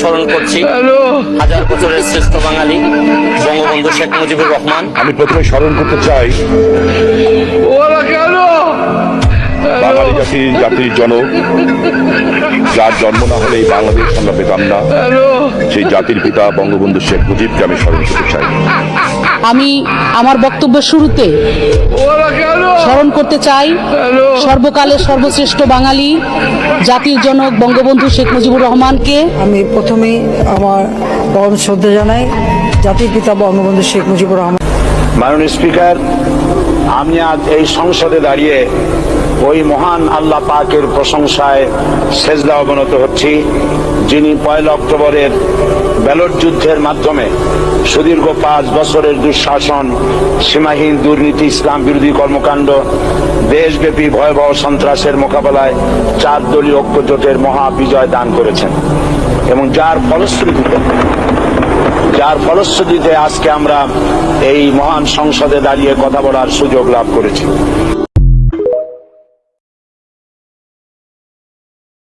স্মরণ করছি হাজার বছরের শ্রেষ্ঠ বাঙালি বঙ্গবন্ধু শেখ মুজিবুর রহমান। আমি প্রথমে স্মরণ করতে চাই বাঙালি জাতির জনক, যার জন্ম না হলে এই বাংলাদেশ আমরা পেতাম না, সেই জাতির পিতা বঙ্গবন্ধু শেখ মুজিবকে আমি স্মরণ করতে চাই। আমি আমার বক্তব্যের শুরুতে স্মরণ করতে চাই সর্বকালের সর্বশ্রেষ্ঠ বাঙালি জাতির জনক বঙ্গবন্ধু শেখ মুজিবুর রহমানকে। আমি প্রথমেই আমার পরম শ্রদ্ধা জানাই জাতির পিতা বঙ্গবন্ধু শেখ মুজিবুর রহমান। মাননীয় স্পিকার, আমি আজ এই সংসদে দাঁড়িয়ে ওই মহান আল্লাহ পাকের প্রশংসায় সেজদা অবনত হচ্ছি, যিনি 1 অক্টোবরের ব্যালট যুদ্ধের মাধ্যমে সুদীর্ঘ 5 বছরের দুঃশাসন, সীমাহীন দুর্নীতি, ইসলাম বিরোধী কর্মকাণ্ড, দেশব্যাপী ভয়াবহ সন্ত্রাসের মোকাবেলায় 4 দলীয় ঐক্যজোটের মহা বিজয় দান করেছেন এবং যার ফলশ্রুতিতে আজকে আমরা এই মহান সংসদে দাঁড়িয়ে কথা বলার সুযোগ লাভ করেছি।